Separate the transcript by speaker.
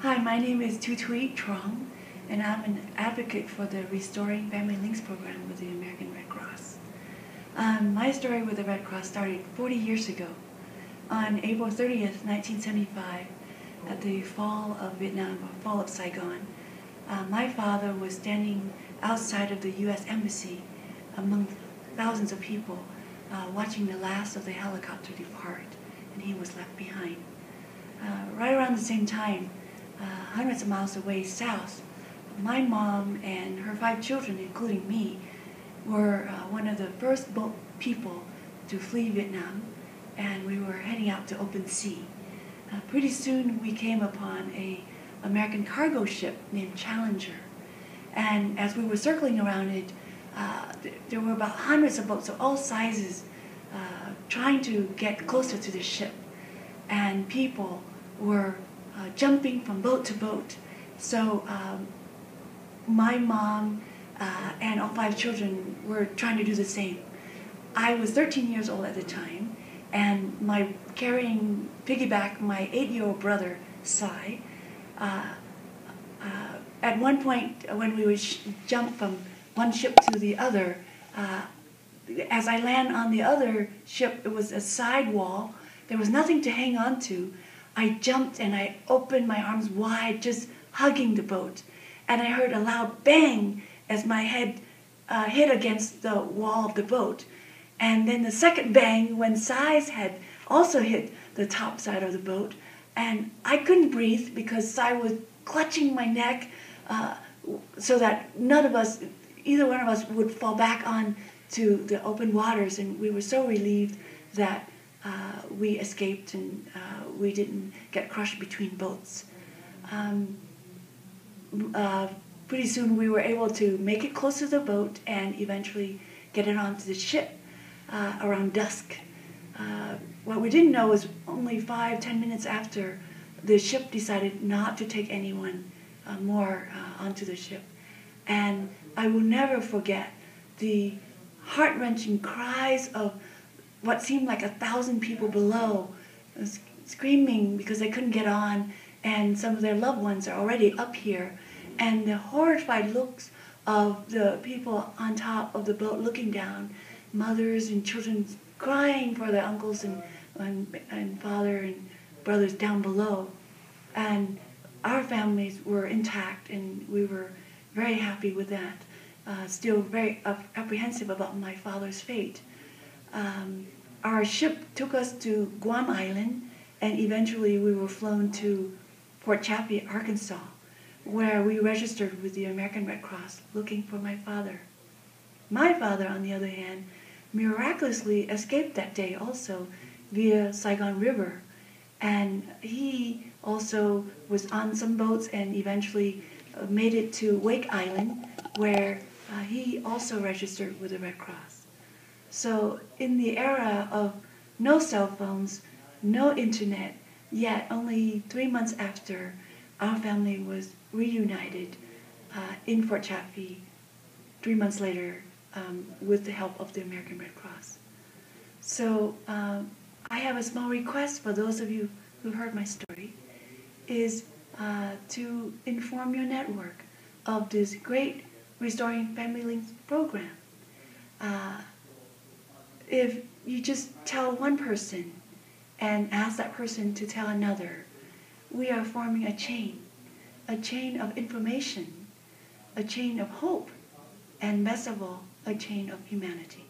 Speaker 1: Hi, my name is Thu-Thuy Truong, and I'm an advocate for the Restoring Family Links program with the American Red Cross. My story with the Red Cross started 40 years ago. On April 30th, 1975, at the fall of Vietnam, or fall of Saigon, my father was standing outside of the U.S. Embassy among thousands of people watching the last of the helicopter depart, and he was left behind. Right around the same time, hundreds of miles away south, my mom and her 5 children, including me, were one of the first people to flee Vietnam, and we were heading out to open sea. Pretty soon we came upon an American cargo ship named Challenger, and as we were circling around it, there were about hundreds of boats of all sizes trying to get closer to the ship, and people were jumping from boat to boat. So my mom and all 5 children were trying to do the same. I was 13 years old at the time, and carrying piggyback my 8-year-old brother, Sai. At one point, when we would jump from one ship to the other, as I land on the other ship, it was a side wall. There was nothing to hang on to. I jumped and I opened my arms wide, just hugging the boat. And I heard a loud bang as my head hit against the wall of the boat. And then the second bang when Sai's head also hit the top side of the boat. And I couldn't breathe because Sai was clutching my neck so that either one of us would fall back on to the open waters. And we were so relieved that we escaped and we didn't get crushed between boats. Pretty soon we were able to make it close to the boat and eventually get it onto the ship around dusk. What we didn't know was only 5-10 minutes after, the ship decided not to take anyone more onto the ship. And I will never forget the heart-wrenching cries of what seemed like 1,000 people below, screaming because they couldn't get on, and some of their loved ones are already up here. And the horrified looks of the people on top of the boat looking down, mothers and children crying for their uncles and father and brothers down below. And our families were intact, and we were very happy with that. Still very apprehensive about my father's fate. Our ship took us to Guam Island, and eventually we were flown to Fort Chaffee, Arkansas, where we registered with the American Red Cross looking for my father. My father, on the other hand, miraculously escaped that day also via Saigon River, and he also was on some boats and eventually made it to Wake Island, where he also registered with the Red Cross. So in the era of no cell phones, no internet, yet only 3 months after, our family was reunited in Fort Chaffee 3 months later with the help of the American Red Cross. So I have a small request for those of you who heard my story, is to inform your network of this great Restoring Family Links program. If you just tell one person and ask that person to tell another, we are forming a chain of information, a chain of hope, and best of all, a chain of humanity.